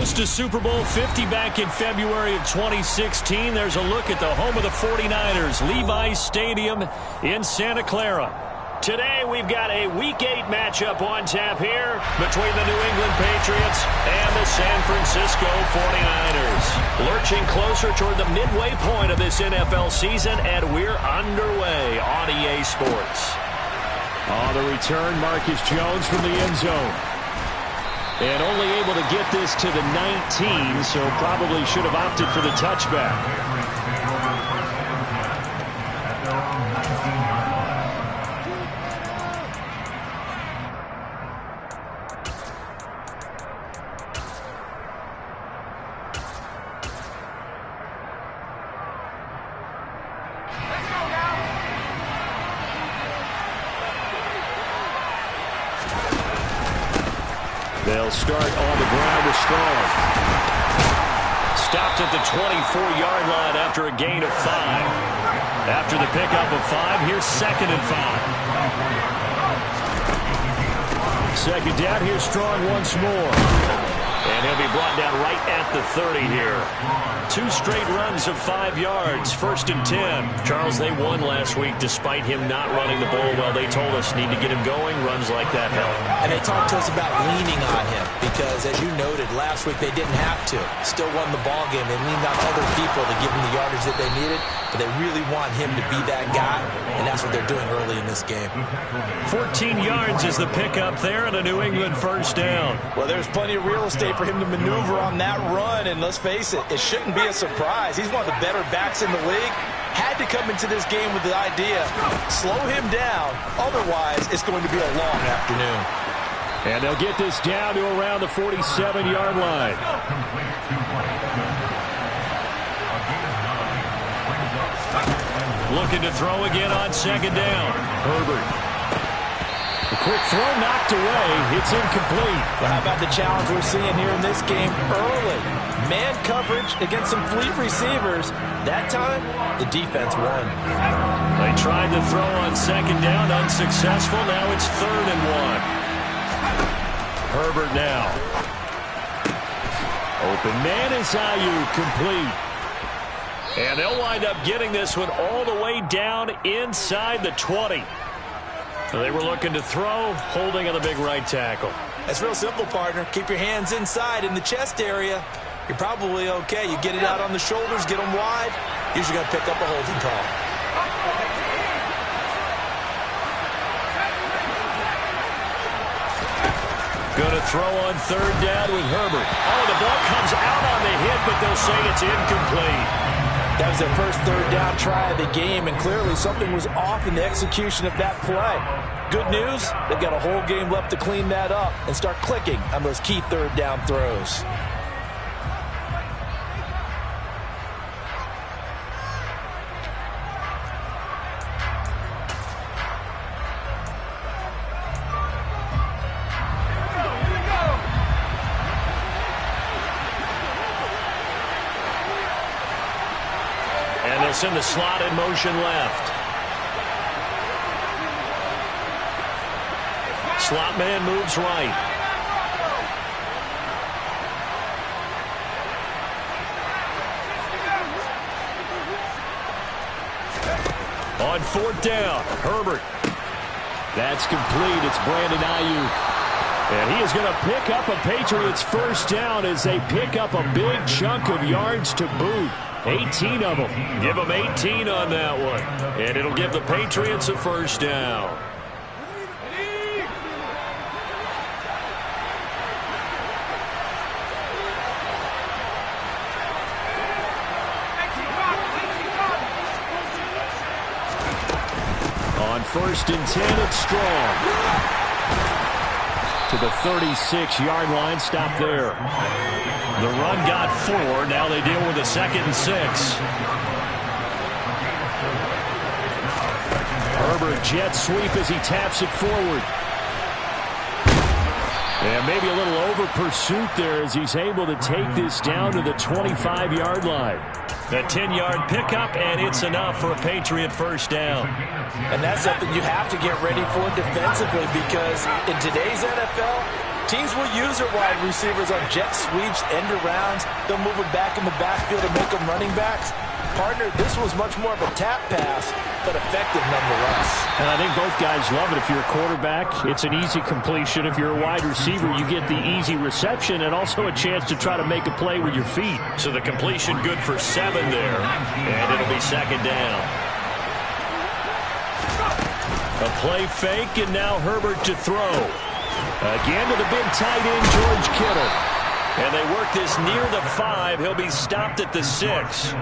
Host to Super Bowl 50 back in February of 2016. There's a look at the home of the 49ers, Levi's Stadium in Santa Clara. Today we've got a Week 8 matchup on tap here between the New England Patriots and the San Francisco 49ers. Lurching closer toward the midway point of this NFL season, and we're underway on EA Sports. On the return, Marcus Jones from the end zone. And only able to get this to the 19, so probably should have opted for the touchback. They'll start on the ground with Strong. Stopped at the 24-yard line after a gain of 5. After the pickup of 5, here's 2nd and 5. Second down, here's Strong once more. And he'll be brought down right at the 30 here. 2 straight runs of 5 yards, 1st and 10. Charles, they won last week despite him not running the ball well. They told us need to get him going. Runs like that help. And they talked to us about leaning on him because, as you noted, last week they didn't have to. Still won the ball game. They leaned on other people to give him the yardage that they needed, but they really want him to be that guy, and that's what they're doing early in this game. 14 yards is the pickup there and a New England first down. Well, there's plenty of real estate for him to maneuver on that run, and let's face it, it shouldn't be a surprise. He's one of the better backs in the league. Had to come into this game with the idea, slow him down, otherwise it's going to be a long afternoon. And they'll get this down to around the 47-yard line. Looking to throw again on 2nd down. Herbert. A quick throw knocked away. It's incomplete. Well, how about the challenge we're seeing here in this game early? Man coverage against some fleet receivers. That time, the defense won. They tried to throw on 2nd down, unsuccessful. Now it's 3rd and 1. Herbert now. Open man is Ayuk, complete. And they'll wind up getting this one all the way down inside the 20. They were looking to throw, holding on the big right tackle. That's real simple, partner. Keep your hands inside in the chest area. You're probably okay. You get it out on the shoulders, get them wide. Usually going to pick up a holding call. Going to throw on 3rd down with Herbert. Oh, the ball comes out on the hit, but they'll say it's incomplete. That was their first 3rd down try of the game, and clearly something was off in the execution of that play. Good news, they've got a whole game left to clean that up and start clicking on those key 3rd down throws. In the slot in motion left. Slot man moves right. On 4th down, Herbert. That's complete. It's Brandon Ayuk. And he is going to pick up a Patriots first down as they pick up a big chunk of yards to boot. 18 of them. Give them 18 on that one. And it'll give the Patriots a first down. On 1st and 10, it's Strong. To the 36-yard line, stop there. The run got 4. Now they deal with a 2nd and 6. Herbert jet sweep as he taps it forward. And maybe a little over pursuit there as he's able to take this down to the 25-yard line. The 10-yard pickup, and it's enough for a Patriot first down. And that's something you have to get ready for defensively because in today's NFL, Teams will use their wide receivers on jet sweeps, end arounds. They'll move them back in the backfield and make them running backs. Partner, this was much more of a tap pass, but effective nonetheless. And I think both guys love it. If you're a quarterback, it's an easy completion. If you're a wide receiver, you get the easy reception and also a chance to try to make a play with your feet. So the completion good for 7 there, and it'll be second down. A play fake, and now Herbert to throw. Again to the big tight end, George Kittle. And they work this near the 5. He'll be stopped at the 6.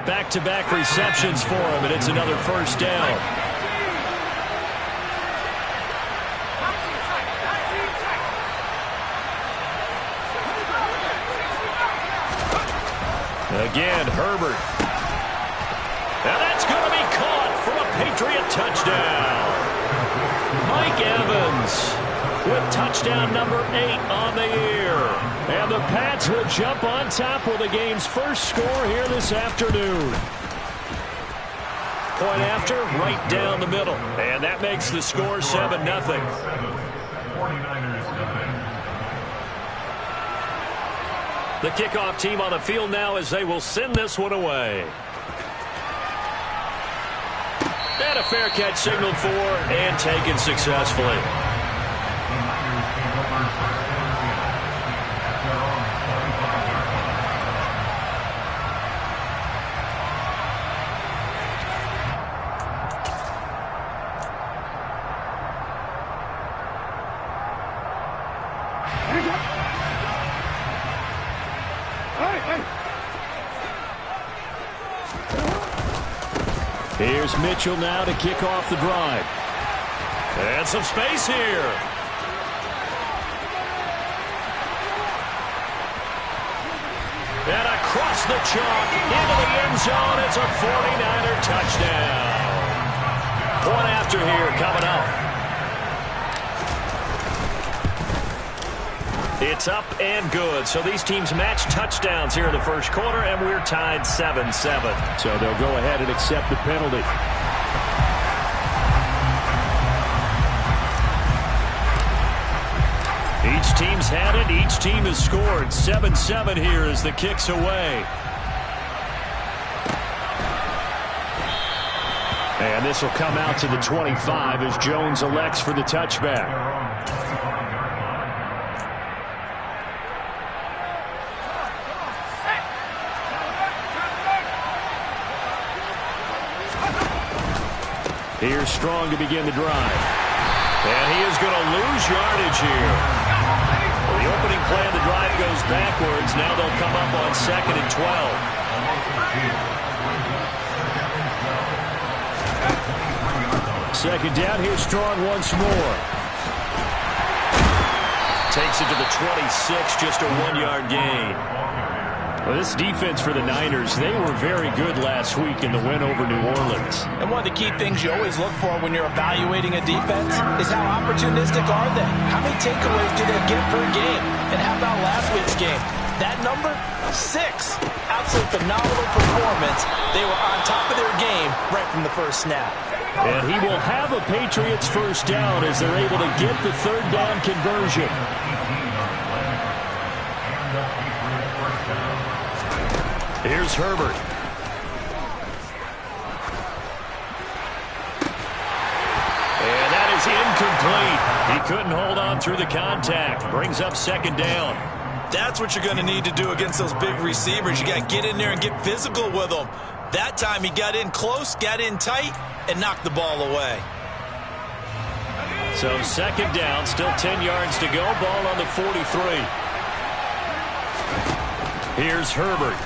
Back-to-back receptions for him, and it's another first down. Again, Herbert. Now that's going to be caught for a Patriot touchdown. Mike Evans with touchdown number 8 on the year. And the Pats will jump on top with the game's first score here this afternoon. Point after, right down the middle. And that makes the score 7-0. The kickoff team on the field now as they will send this one away. And a fair catch signaled for and taken successfully. Here's Mitchell now to kick off the drive. And some space here. And across the chalk into the end zone. It's a 49er touchdown. Point after here coming up. It's up and good. So these teams match touchdowns here in the first quarter, and we're tied 7-7. So they'll go ahead and accept the penalty. Each team's had it. Each team has scored. 7-7 here as the kick's away. And this will come out to the 25 as Jones elects for the touchback. Here's Strong to begin the drive. And he is going to lose yardage here. Well, the opening play of the drive goes backwards. Now they'll come up on 2nd and 12. Second down. Here's Strong once more. Takes it to the 26, just a 1-yard gain. Well, this defense for the Niners, they were very good last week in the win over New Orleans. And one of the key things you always look for when you're evaluating a defense is how opportunistic are they? How many takeaways do they get per game? And how about last week's game? That number, 6. Absolute phenomenal performance. They were on top of their game right from the first snap. And he will have a Patriots first down as they're able to get the 3rd down conversion. Here's Herbert. And that is incomplete. He couldn't hold on through the contact. Brings up 2nd down. That's what you're going to need to do against those big receivers. You got to get in there and get physical with them. That time he got in close, got in tight, and knocked the ball away. So 2nd down, still 10 yards to go. Ball on the 43. Here's Herbert.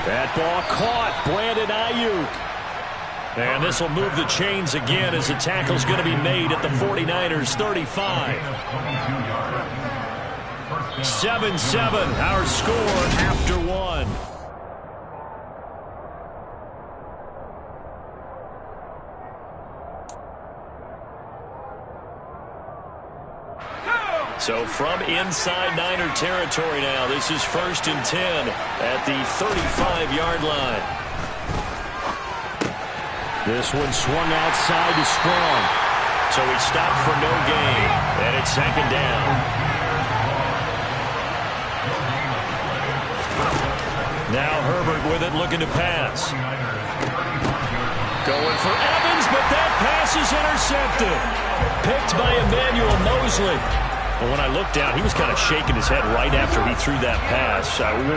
That ball caught. Brandon Ayuk. And this will move the chains again as the tackle's going to be made at the 49ers 35. 7-7, our score after 1. So from inside Niner territory now, this is 1st and 10 at the 35-yard line. This one swung outside to Strong. So he stopped for no gain, and it's second down. Now Herbert with it, looking to pass. Going for Evans, but that pass is intercepted. Picked by Emmanuel Mosley. But when I looked down, he was kind of shaking his head right after he threw that pass.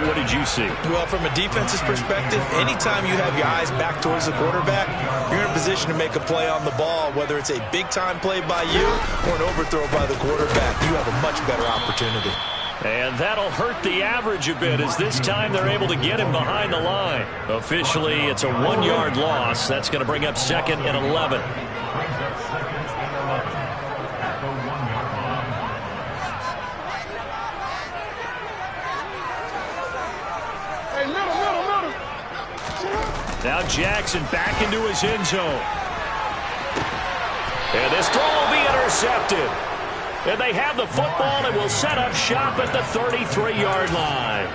What did you see? Well, from a defense's perspective, anytime you have your eyes back towards the quarterback, you're in a position to make a play on the ball, whether it's a big-time play by you or an overthrow by the quarterback. You have a much better opportunity. And that'll hurt the average a bit, as this time they're able to get him behind the line. Officially, it's a 1-yard loss. That's going to bring up 2nd and 11. Now Jackson back into his end zone. And this throw will be intercepted. And they have the football and will set up shop at the 33-yard line.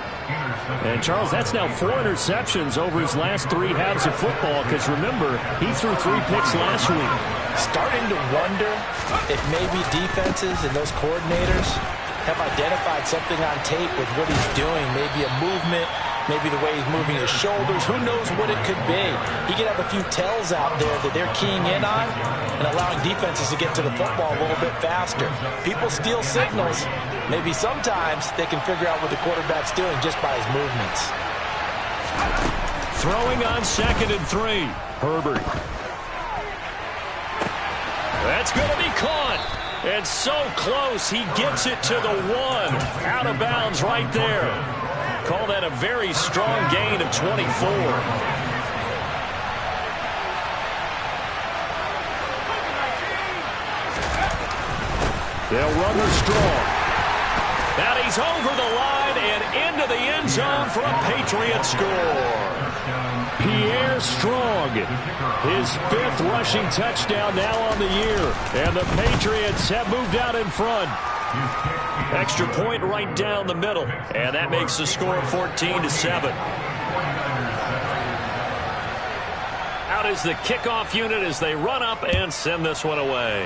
And, Charles, that's now 4 interceptions over his last 3 halves of football, because, remember, he threw 3 picks last week. Starting to wonder if maybe defenses and those coordinators have identified something on tape with what he's doing, maybe a movement, maybe the way he's moving his shoulders. Who knows what it could be? He could have a few tells out there that they're keying in on and allowing defenses to get to the football a little bit faster. People steal signals. Maybe sometimes they can figure out what the quarterback's doing just by his movements. Throwing on 2nd and 3. Herbert. That's going to be caught. And so close, he gets it to the 1. Out of bounds right there. Call that a very strong gain of 24. They'll run her strong. And he's over the line and into the end zone for a Patriot score. Pierre Strong, his 5th rushing touchdown now on the year. And the Patriots have moved out in front. Extra point right down the middle. And that makes the score 14-7. Out is the kickoff unit as they run up and send this one away.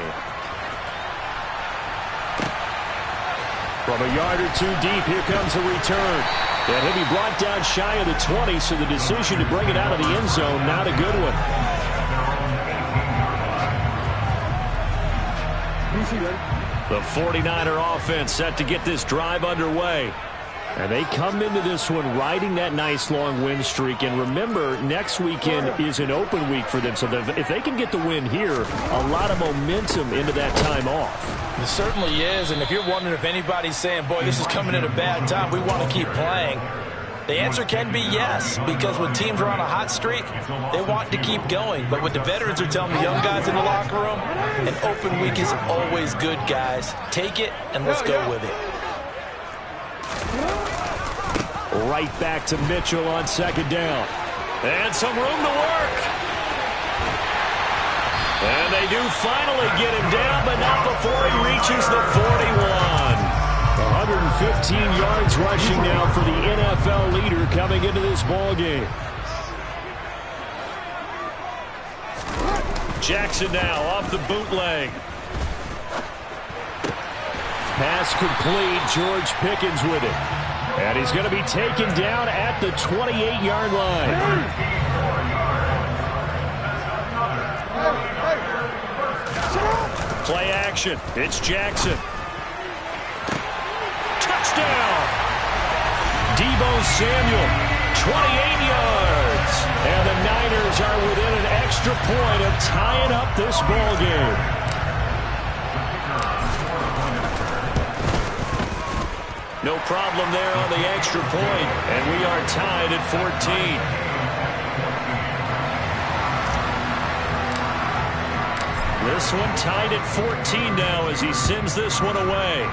From a yard or 2 deep, here comes a return. And he'll be brought down shy of the 20, so the decision to bring it out of the end zone, not a good one. The 49er offense set to get this drive underway. And they come into this one riding that nice long win streak. And remember, next weekend is an open week for them. So if they can get the win here, a lot of momentum into that time off. It certainly is. And if you're wondering if anybody's saying, boy, this is coming at a bad time, we want to keep playing, the answer can be yes, because when teams are on a hot streak, they want to keep going. But what the veterans are telling the young guys in the locker room, an open week is always good, guys. Take it, and let's go with it. Right back to Mitchell on 2nd down. And some room to work. And they do finally get him down, but not before he reaches the 41. 115 yards rushing now for the NFL leader coming into this ball game. Jackson now off the bootleg. Pass complete. George Pickens with it. And he's going to be taken down at the 28-yard line. Play action. It's Jackson. Touchdown. Deebo Samuel, 28 yards. And the Niners are within an extra point of tying up this ball game. No problem there on the extra point, and we are tied at 14. This one tied at 14 now as he sends this one away.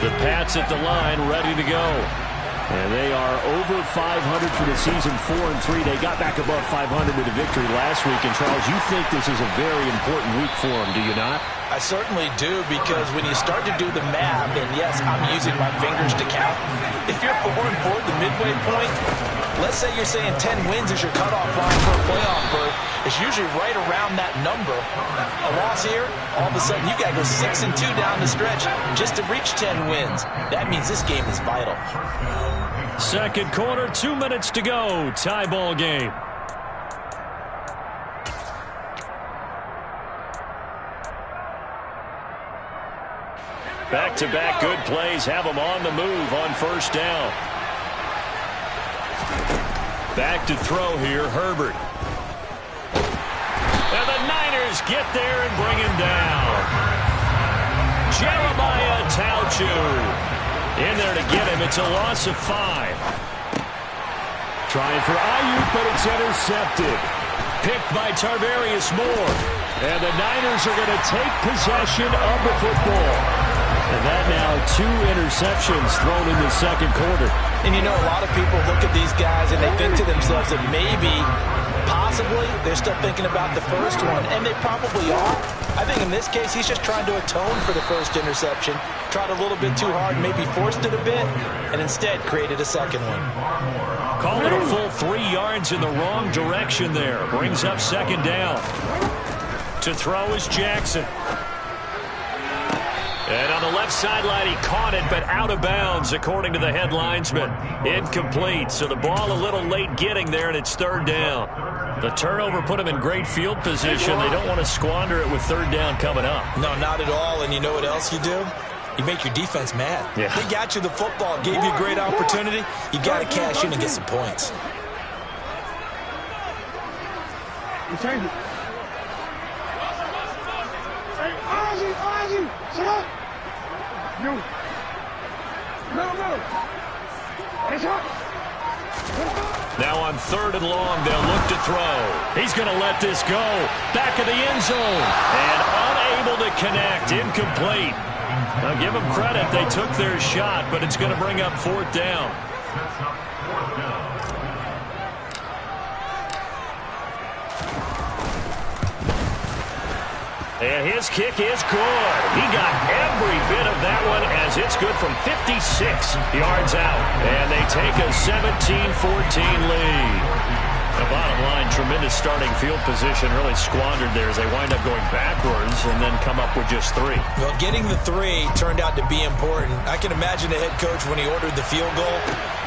The Pats at the line, ready to go. And they are over 500 for the season, 4-3. They got back above 500 with a victory last week. And, Charles, you think this is a very important week for them, do you not? I certainly do, because when you start to do the math, and yes, I'm using my fingers to count, if you're 4-4 at the midway point, let's say you're saying 10 wins is your cutoff line for a playoff berth, it's usually right around that number. A loss here, all of a sudden you got to go 6-2 down the stretch just to reach 10 wins. That means this game is vital. Second quarter, 2 minutes to go. Tie ball game. Back-to-back good plays have them on the move on first down. Back to throw here, Herbert. And the Niners get there and bring him down. Jeremiah Tauchu in there to get him. It's a loss of 5. Trying for Ayuk, but it's intercepted. Picked by Tarvarius Moore. And the Niners are going to take possession of the football. And that now 2 interceptions thrown in the second quarter. And you know, a lot of people look at these guys and they think to themselves that maybe, possibly, they're still thinking about the first one. And they probably are. I think in this case, he's just trying to atone for the first interception. Tried a little bit too hard, maybe forced it a bit, and instead created a second one. Call it a full 3 yards in the wrong direction there. Brings up second down. To throw is Jackson. And on the left sideline, he caught it, but out of bounds, according to the head linesman. Incomplete, so the ball a little late getting there, and it's third down. The turnover put him in great field position. They don't want to squander it with third down coming up. No, not at all, and you know what else you do? You make your defense mad. Yeah. They got you the football, gave you a great opportunity. You got to cash in and get some points. You change it. Hey, Ozzy, shut up. No. It's up. Now on third and long, they'll look to throw. He's going to let this go. Back of the end zone. And unable to connect. Incomplete. Now give them credit. They took their shot, but it's going to bring up fourth down. And his kick is good. He got every bit of that one as it's good from 56 yards out. And they take a 17-14 lead. The bottom line, tremendous starting field position, really squandered there as they wind up going backwards and then come up with just 3. Well, getting the 3 turned out to be important. I can imagine the head coach when he ordered the field goal.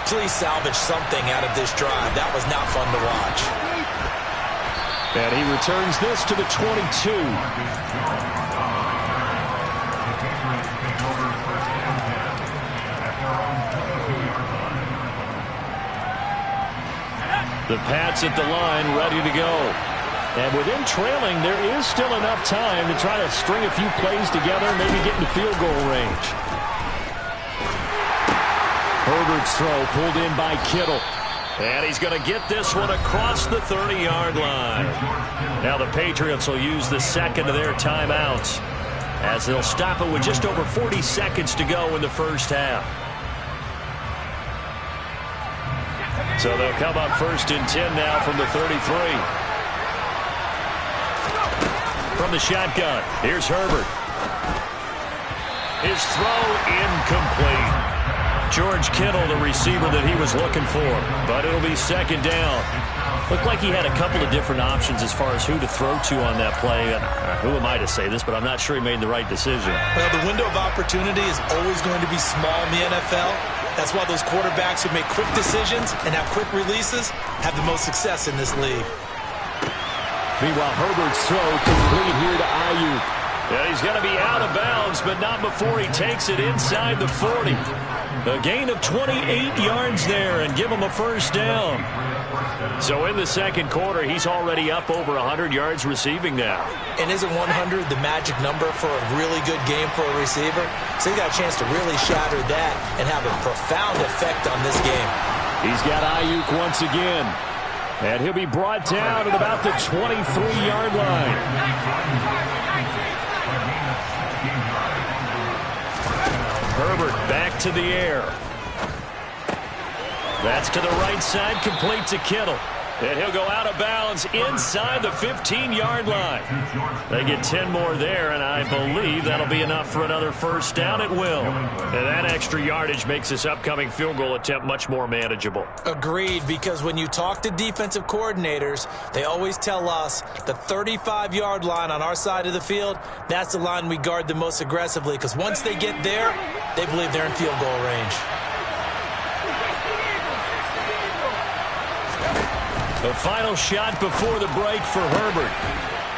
Please salvage something out of this drive. That was not fun to watch. And he returns this to the 22. The Pats at the line, ready to go. And within trailing, there is still enough time to try to string a few plays together, maybe get into field goal range. Herbert's throw pulled in by Kittle. And he's going to get this one across the 30-yard line. Now the Patriots will use the second of their timeouts as they'll stop it with just over 40 seconds to go in the first half. So they'll come up first and 10 now from the 33. From the shotgun, here's Herbert. His throw incomplete. George Kittle, the receiver that he was looking for. But it'll be second down. Looked like he had a couple of different options as far as who to throw to on that play. And who am I to say this, but I'm not sure he made the right decision. Well, the window of opportunity is always going to be small in the NFL. That's why those quarterbacks who make quick decisions and have quick releases have the most success in this league. Meanwhile, Herbert's throw complete here to Ayuk. Yeah, he's going to be out of bounds, but not before he takes it inside the 40. A gain of 28 yards there and give him a first down. So in the second quarter, he's already up over 100 yards receiving now. And isn't 100 the magic number for a really good game for a receiver? So he got a chance to really shatter that and have a profound effect on this game. He's got Ayuk once again. And he'll be brought down at about the 23-yard line. Herbert back to the air. That's to the right side, complete to Kittle. And he'll go out of bounds inside the 15-yard line. They get 10 more there, and I believe that'll be enough for another first down at will. And that extra yardage makes this upcoming field goal attempt much more manageable. Agreed, because when you talk to defensive coordinators, they always tell us the 35-yard line on our side of the field, that's the line we guard the most aggressively, because once they get there, they believe they're in field goal range. The final shot before the break for Herbert.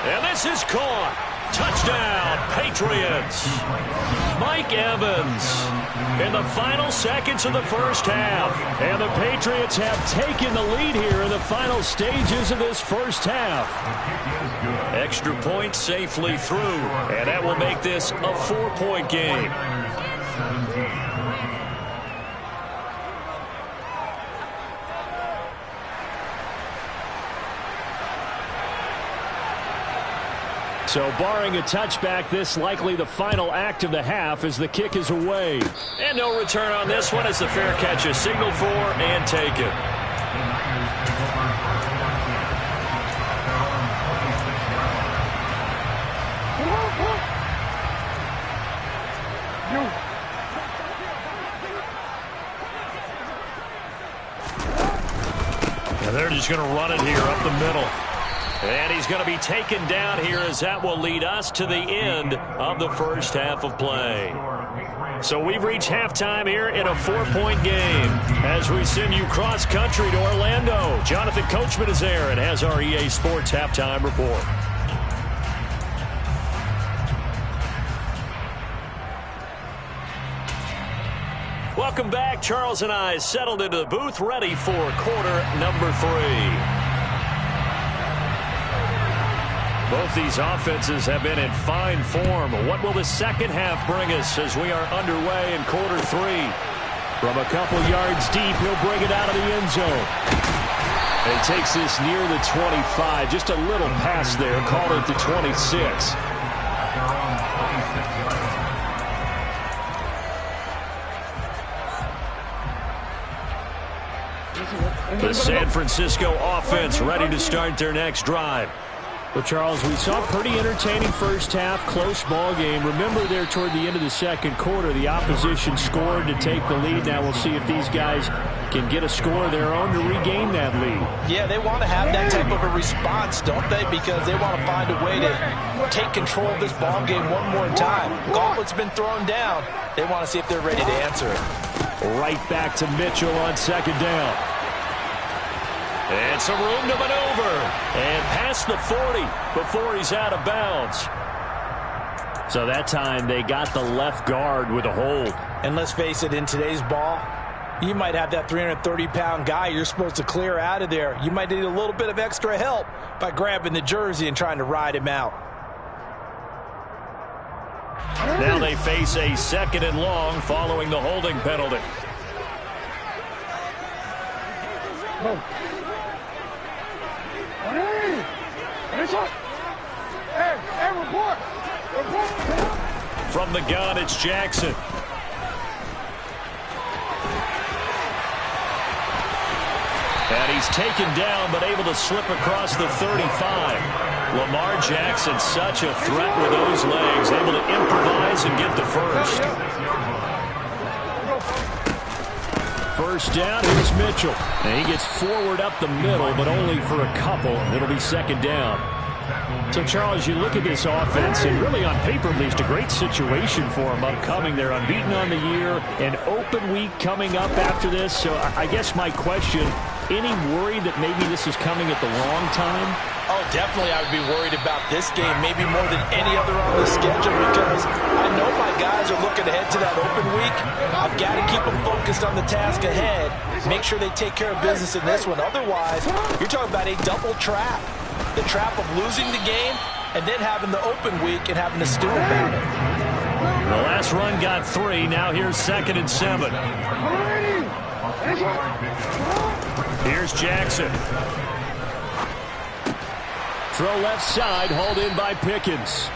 And this is caught. Touchdown, Patriots. Mike Evans in the final seconds of the first half. And the Patriots have taken the lead here in the final stages of this first half. Extra point safely through. And that will make this a 4-point game. So barring a touchback, this likely the final act of the half as the kick is away. And no return on this one as the fair catch is signaled for and taken. And they're just going to run it here up the middle. And he's going to be taken down here as that will lead us to the end of the first half of play. So we've reached halftime here in a 4-point game as we send you cross-country to Orlando. Jonathan Coachman is there and has our EA Sports halftime report. Welcome back. Charles and I settled into the booth ready for quarter number 3. Both these offenses have been in fine form. What will the second half bring us as we are underway in quarter 3? From a couple yards deep, he'll bring it out of the end zone. He takes this near the 25. Just a little pass there. Call it the 26. The San Francisco offense ready to start their next drive. Well, Charles, we saw a pretty entertaining first half, close ball game. Remember there toward the end of the second quarter, the opposition scored to take the lead. Now we'll see if these guys can get a score of their own to regain that lead. Yeah, they want to have that type of a response, don't they? Because they want to find a way to take control of this ball game one more time. Gauntlet's been thrown down. They want to see if they're ready to answer it. Right back to Mitchell on second down. And some room to maneuver. And past the 40 before he's out of bounds. So that time they got the left guard with a hold. And let's face it, in today's ball, you might have that 330-pound guy you're supposed to clear out of there. You might need a little bit of extra help by grabbing the jersey and trying to ride him out. Now they face a 2nd and long following the holding penalty. From the gun, it's Jackson. And he's taken down, but able to slip across the 35. Lamar Jackson, such a threat with those legs, able to improvise and get the first. First down, here's Mitchell. And he gets forward up the middle, but only for a couple. It'll be second down. So, Charles, you look at this offense, and really on paper, at least, a great situation for them upcoming. They're unbeaten on the year, an open week coming up after this. So I guess my question, any worry that maybe this is coming at the wrong time? Oh, definitely I would be worried about this game, maybe more than any other on the schedule, because I know my guys are looking ahead to that open week. I've got to keep them focused on the task ahead, make sure they take care of business in this one. Otherwise, you're talking about a double trap. The trap of losing the game and then having the open week and having to stew about it. The last run got 3. Now here's 2nd and 7. Here's Jackson. Throw left side, hauled in by Pickens.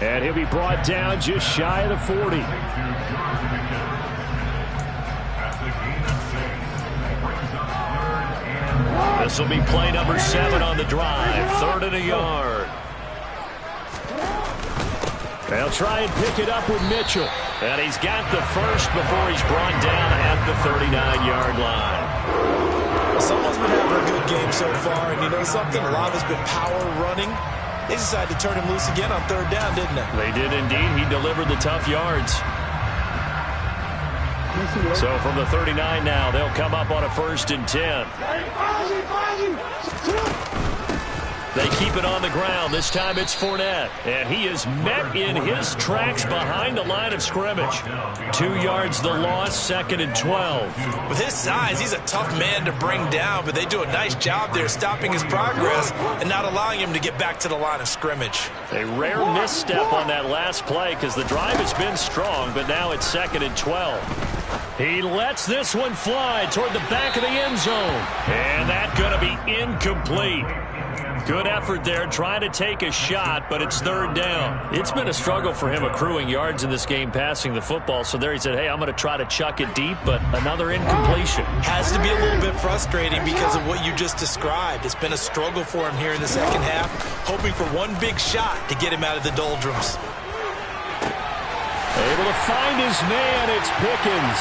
And he'll be brought down just shy of the 40. This will be play number 7 on the drive. 3rd and a yard. They'll try and pick it up with Mitchell. And he's got the first before he's brought down at the 39-yard line. Someone's been having a good game so far, and you know something? A lot has been power running. They decided to turn him loose again on 3rd down, didn't they? They did indeed. He delivered the tough yards. So from the 39 now, they'll come up on a 1st and 10. They keep it on the ground. This time it's Fournette. And he is met in his tracks behind the line of scrimmage. 2 yards the loss, 2nd and 12. With his size, he's a tough man to bring down, but they do a nice job there stopping his progress and not allowing him to get back to the line of scrimmage. A rare misstep on that last play because the drive has been strong, but now it's 2nd and 12. He lets this one fly toward the back of the end zone. And that's going to be incomplete. Good effort there, trying to take a shot, but it's 3rd down. It's been a struggle for him accruing yards in this game passing the football. So there he said, hey, I'm going to try to chuck it deep, but another incompletion. Has to be a little bit frustrating because of what you just described. It's been a struggle for him here in the second half, hoping for one big shot to get him out of the doldrums. Able to find his man, it's Pickens.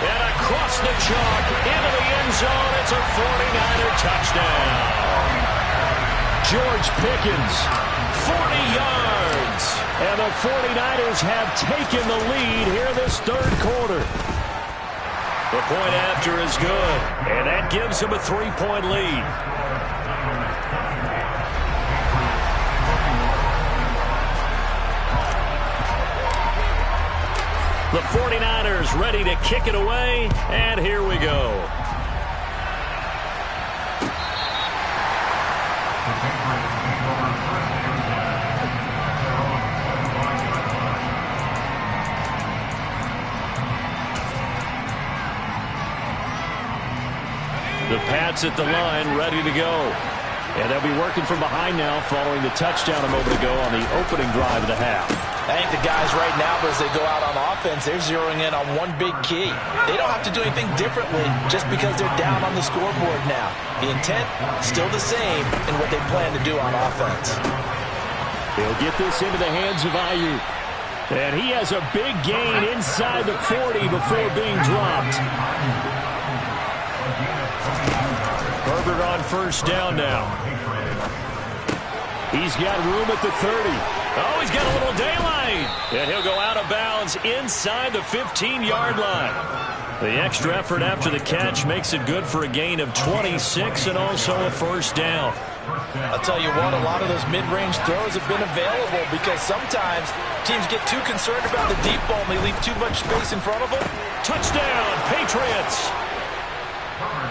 And across the chalk, into the end zone, it's a 49er touchdown. George Pickens, 40 yards. And the 49ers have taken the lead here this 3rd quarter. The point after is good, and that gives them a 3-point lead. The 49ers ready to kick it away, and here we go. The Pats at the line, ready to go. And they'll be working from behind now following the touchdown a moment ago on the opening drive of the half. I think the guys right now, as they go out on offense, they're zeroing in on one big key. They don't have to do anything differently just because they're down on the scoreboard now. The intent, still the same in what they plan to do on offense. He'll get this into the hands of Ayuk. And he has a big gain inside the 40 before being dropped. Herbert on 1st down now. He's got room at the 30. Oh, he's got a little daylight. And he'll go out of bounds inside the 15-yard line. The extra effort after the catch makes it good for a gain of 26 and also a 1st down. I'll tell you what, a lot of those mid-range throws have been available because sometimes teams get too concerned about the deep ball and they leave too much space in front of them. Touchdown, Patriots.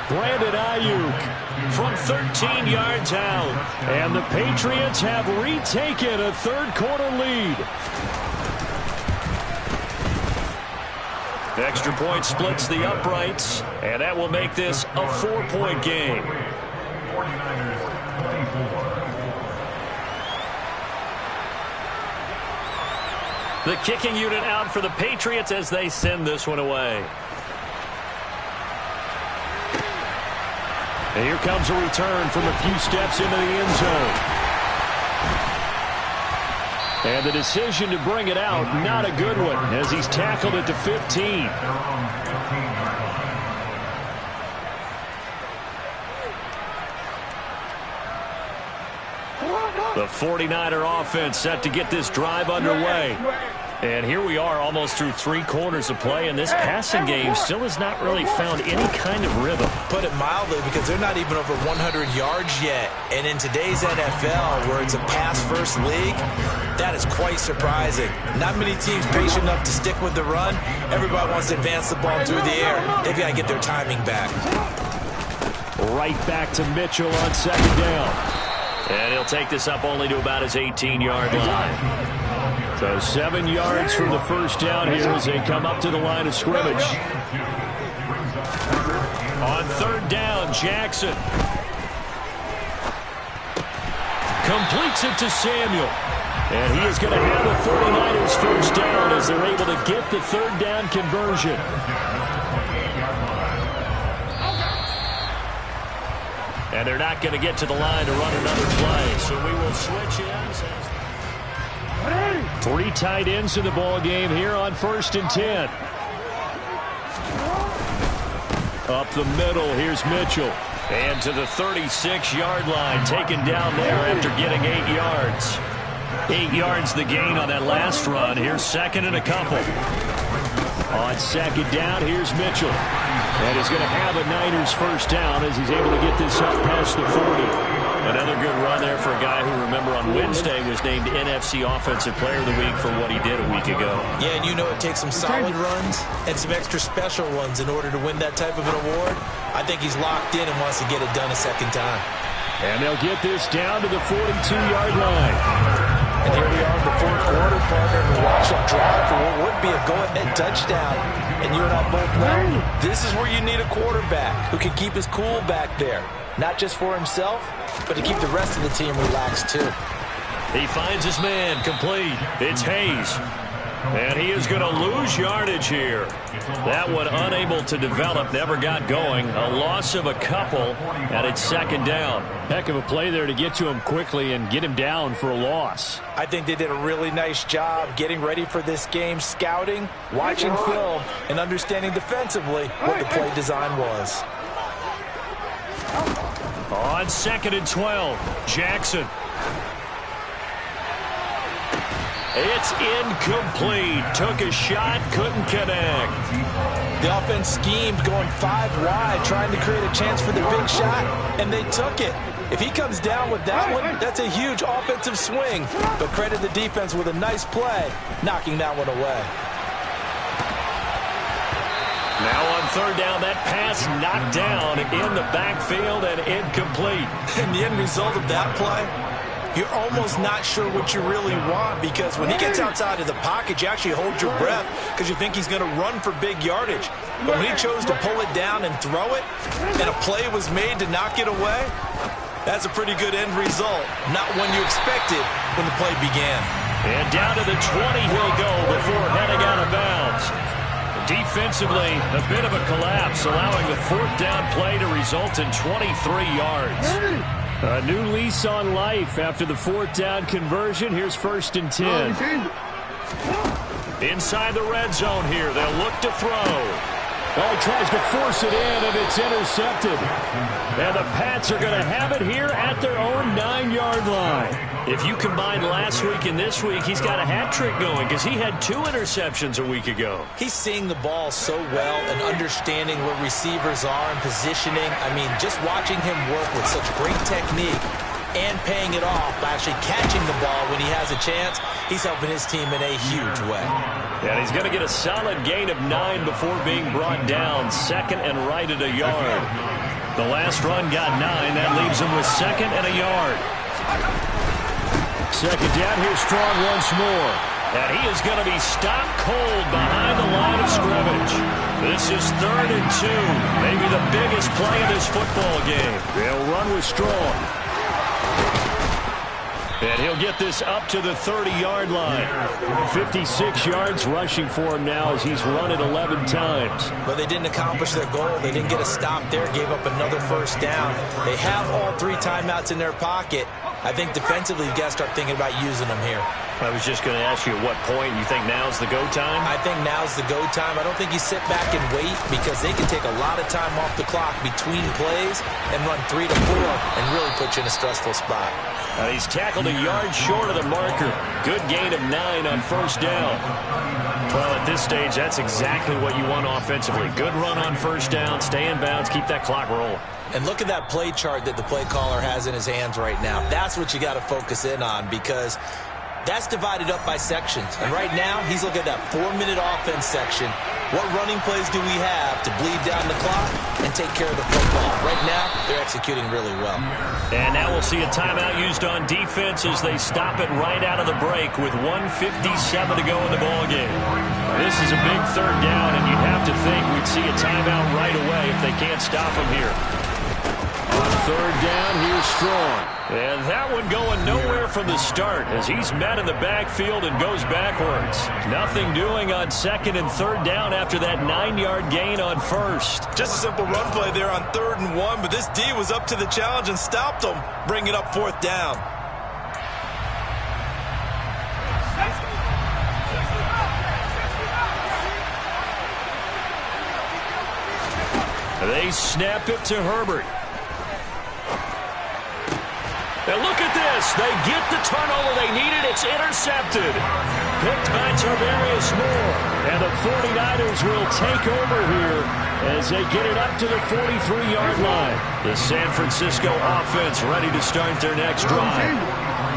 Brandon Ayuk from 13 yards out. And the Patriots have retaken a 3rd quarter lead. The extra point splits the uprights, and that will make this a 4-point game. The kicking unit out for the Patriots as they send this one away. And here comes a return from a few steps into the end zone. And the decision to bring it out, not a good one, as he's tackled at the 15. The 49er offense set to get this drive underway. And here we are almost through 3 quarters of play, and this passing game still has not really found any kind of rhythm. Put it mildly, because they're not even over 100 yards yet. And in today's NFL, where it's a pass-first league, that is quite surprising. Not many teams patient enough to stick with the run. Everybody wants to advance the ball through the air. They've got to get their timing back. Right back to Mitchell on 2nd down. And he'll take this up only to about his 18-yard line. So 7 yards from the 1st down here as they come up to the line of scrimmage. On 3rd down, Jackson completes it to Samuel. And he is going to have the 49ers 1st down as they're able to get the 3rd down conversion. And they're not going to get to the line to run another play. So we will switch ends. 3 tight ends in the ball game here on 1st and 10. Up the middle, here's Mitchell. And to the 36-yard line, taken down there after getting 8 yards. 8 yards the gain on that last run. Here's 2nd and a couple. On 2nd down, here's Mitchell. And he's going to have a Niners first down as he's able to get this up past the 40. Another good run there for a guy who, remember, on Wednesday was named NFC Offensive Player of the Week for what he did a week ago. Yeah, and you know it takes some solid runs and some extra special ones in order to win that type of an award. I think he's locked in and wants to get it done a second time. And they'll get this down to the 42-yard line. And here we are in the 4th quarter, partner, and watch them drive for what would be a go-ahead touchdown. And you and I both know this is where you need a quarterback who can keep his cool back there. Not just for himself, but to keep the rest of the team relaxed, too. He finds his man complete. It's Hayes. And he is going to lose yardage here. That one unable to develop, never got going. A loss of a couple, and it's 2nd down. Heck of a play there to get to him quickly and get him down for a loss. I think they did a really nice job getting ready for this game, scouting, watching film, and understanding defensively what the play design was. On 2nd and 12, Jackson. It's incomplete. Took a shot, couldn't connect. The offense schemed going 5 wide, trying to create a chance for the big shot, and they took it. If he comes down with that one, that's a huge offensive swing. But credit the defense with a nice play, knocking that one away. Now on 3rd down, that pass knocked down in the backfield and incomplete. And the end result of that play, you're almost not sure what you really want, because when he gets outside of the pocket, you actually hold your breath because you think he's going to run for big yardage. But when he chose to pull it down and throw it, and a play was made to knock it away, that's a pretty good end result. Not one you expected when the play began. And down to the 20 he'll go before heading out of bounds. Defensively, a bit of a collapse, allowing the 4th down play to result in 23 yards. A new lease on life after the 4th down conversion. Here's 1st and 10. Inside the red zone here, they'll look to throw. Oh, he tries to force it in, and it's intercepted. And the Pats are going to have it here at their own 9-yard line. If you combine last week and this week, he's got a hat trick going because he had 2 interceptions a week ago. He's seeing the ball so well and understanding where receivers are and positioning. I mean, just watching him work with such great technique and paying it off by actually catching the ball when he has a chance, he's helping his team in a huge way. And he's going to get a solid gain of 9 before being brought down. 2nd and right at a yard. The last run got 9. That leaves him with 2nd and a yard. 2nd down, here's Strong once more. And he is going to be stopped cold behind the line of scrimmage. This is 3rd and 2. Maybe the biggest play in this football game. They'll run with Strong. And he'll get this up to the 30-yard line. 56 yards rushing for him now as he's run it 11 times. But they didn't accomplish their goal. They didn't get a stop there, gave up another 1st down. They have all 3 timeouts in their pocket. I think defensively, you got to start thinking about using them here. I was just going to ask you at what point you think now's the go time? I think now's the go time. I don't think you sit back and wait because they can take a lot of time off the clock between plays and run 3 to 4 and really put you in a stressful spot. He's tackled a yard short of the marker. Good gain of 9 on 1st down. Well, at this stage, that's exactly what you want offensively. Good run on 1st down, stay in bounds, keep that clock rolling. And look at that play chart that the play caller has in his hands right now. That's what you got to focus in on because that's divided up by sections. And right now, he's looking at that 4-minute offense section. What running plays do we have to bleed down the clock and take care of the football? Right now, they're executing really well. And now we'll see a timeout used on defense as they stop it right out of the break with 1:57 to go in the ballgame. This is a big 3rd down, and you'd have to think we'd see a timeout right away if they can't stop him here. On third down, here's Strong. And that one going nowhere from the start as he's met in the backfield and goes backwards. Nothing doing on second and third down after that 9-yard gain on first. Just a simple run play there on 3rd and 1, but this D was up to the challenge and stopped him, bringing up 4th down. They snap it to Herbert. And look at this. They get the turnover they needed. It's intercepted. Picked by Tarvarius Moore. And the 49ers will take over here as they get it up to the 43-yard line. The San Francisco offense ready to start their next drive.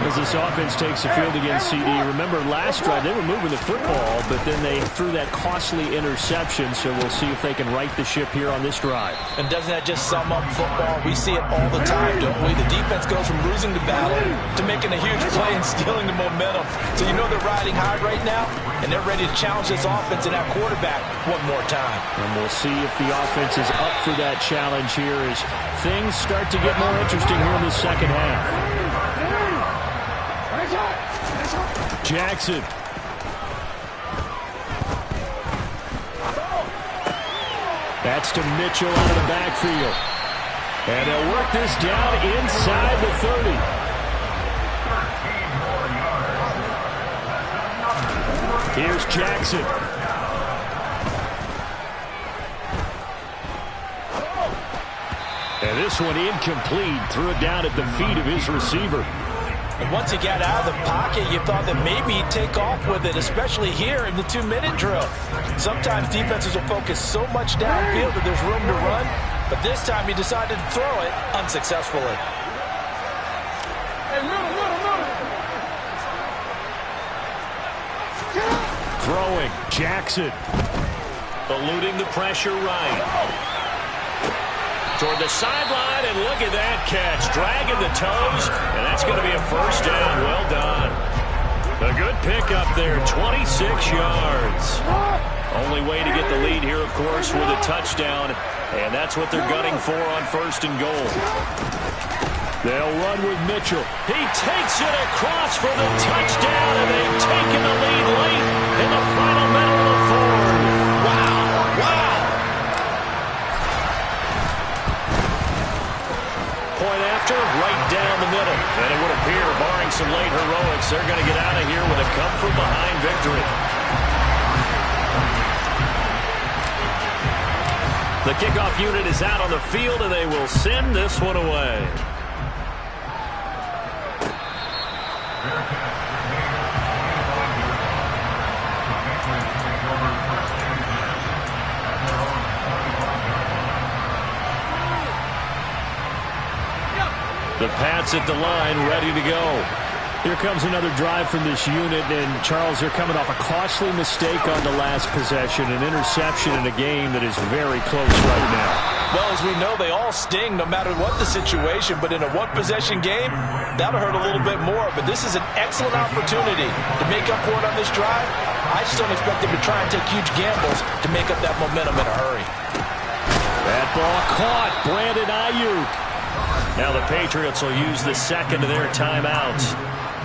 As this offense takes the field against CD, remember last drive they were moving the football, but then they threw that costly interception, so we'll see if they can right the ship here on this drive. And doesn't that just sum up football? We see it all the time, don't we? The defense goes from losing the battle to making a huge play and stealing the momentum. So you know they're riding high right now, and they're ready to challenge this offense and that quarterback one more time. And we'll see if the offense is up for that challenge here as things start to get more interesting here in the second half. Jackson. That's to Mitchell out of the backfield. And they'll work this down inside the 30. Here's Jackson. And this one incomplete. Threw it down at the feet of his receiver. And once he got out of the pocket, you thought that maybe he'd take off with it, especially here in the 2-minute drill. Sometimes defenses will focus so much downfield that there's room to run, but this time he decided to throw it unsuccessfully. Throwing, Jackson. Eluding the pressure right. Toward the sideline, and look at that catch. Dragging the toes, and that's going to be a first down. Well done. A good pickup there, 26 yards. Only way to get the lead here, of course, with a touchdown, and that's what they're gunning for on 1st and goal. They'll run with Mitchell. He takes it across for the touchdown, and they've taken the lead late in the final minute of the 4th. Wow, wow. Point after, right down the middle. And it would appear, barring some late heroics, they're going to get out of here with a come-from-behind victory. The kickoff unit is out on the field, and they will send this one away. The Pats at the line, ready to go. Here comes another drive from this unit, and Charles, they're coming off a costly mistake on the last possession, an interception in a game that is very close right now. Well, as we know, they all sting no matter what the situation, but in a one-possession game, that'll hurt a little bit more. But this is an excellent opportunity to make up for it on this drive. I just don't expect them to try and take huge gambles to make up that momentum in a hurry. That ball caught. Brandon Ayuk. Now the Patriots will use the second of their timeouts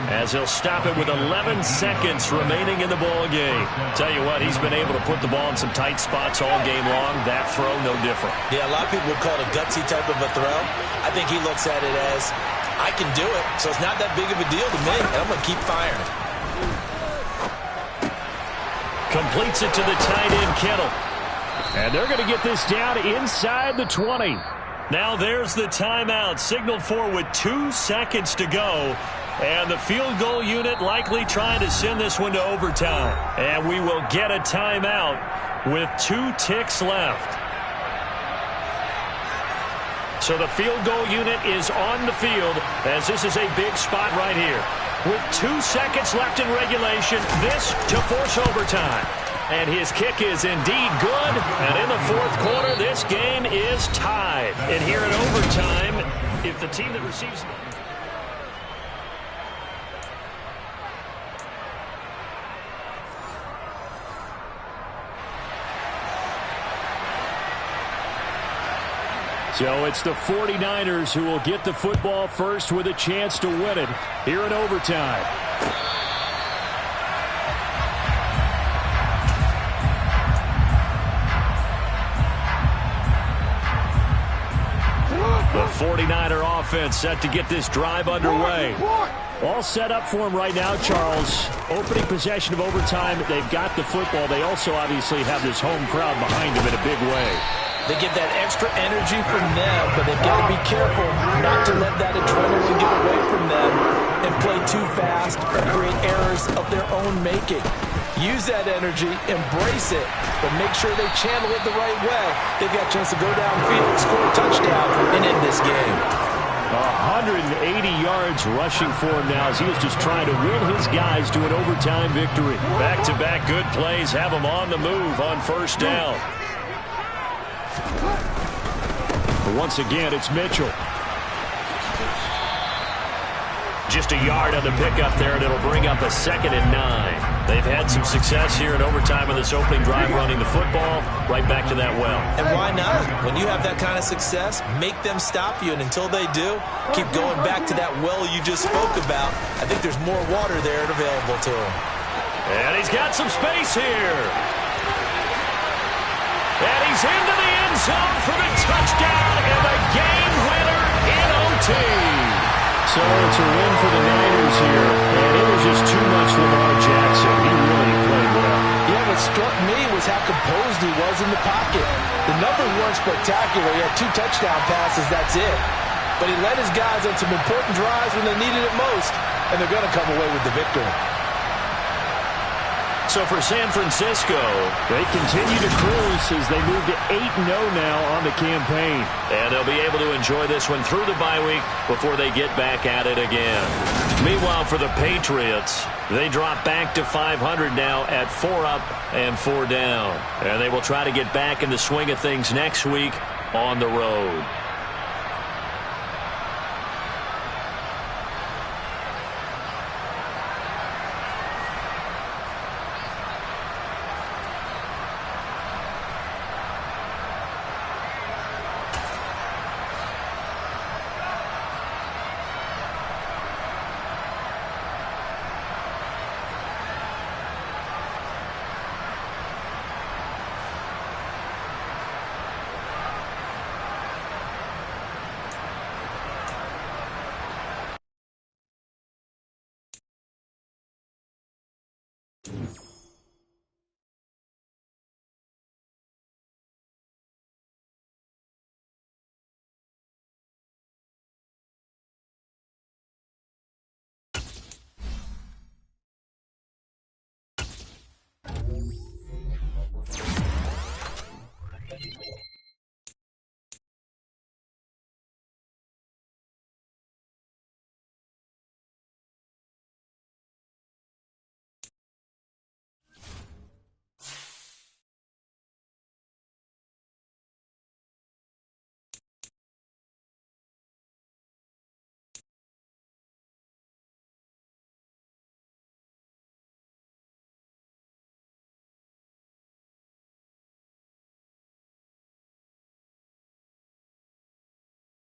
as they'll stop it with 11 seconds remaining in the ball game. Tell you what, he's been able to put the ball in some tight spots all game long. That throw, no different. Yeah, a lot of people would call it a gutsy type of a throw. I think he looks at it as, I can do it, so it's not that big of a deal to me, and I'm going to keep firing. Completes it to the tight end, Kittle. And they're going to get this down inside the 20. Now there's the timeout, signaled for with 2 seconds to go. And the field goal unit likely trying to send this one to overtime. And we will get a timeout with 2 ticks left. So the field goal unit is on the field as this is a big spot right here. With 2 seconds left in regulation, this to force overtime. And his kick is indeed good. And in the 4th quarter, this game is tied. And here in overtime, if the team that receives... So it's the 49ers who will get the football first with a chance to win it here in overtime. The 49er offense set to get this drive underway. All set up for him right now, Charles. Opening possession of overtime. They've got the football. They also obviously have this home crowd behind them in a big way. They get that extra energy from them, but they've got to be careful not to let that adrenaline get away from them and play too fast or create errors of their own making. Use that energy, embrace it, but make sure they channel it the right way. They've got a chance to go downfield, score a touchdown, and end this game. 180 yards rushing for him now as he was just trying to will his guys to an overtime victory. Back-to-back good plays have him on the move on first down. But once again, it's Mitchell. Just a yard on the pickup there, and it'll bring up a 2nd and 9. They've had some success here in overtime on this opening drive running the football right back to that well. And why not? When you have that kind of success, make them stop you, and until they do, keep going back to that well you just spoke about. I think there's more water there available to him. And he's got some space here. And he's into the end zone for the touchdown and the game winner in OT. So it's a win for the Niners here, and it was just too much Lamar Jackson. He really played well. Yeah, what struck me was how composed he was in the pocket. The numbers weren't spectacular. He had 2 touchdown passes, that's it. But he led his guys on some important drives when they needed it most, and they're going to come away with the victory. So for San Francisco, they continue to cruise as they move to 8-0 now on the campaign. And they'll be able to enjoy this one through the bye week before they get back at it again. Meanwhile, for the Patriots, they drop back to 500 now at 4 up and 4 down. And they will try to get back in the swing of things next week on the road.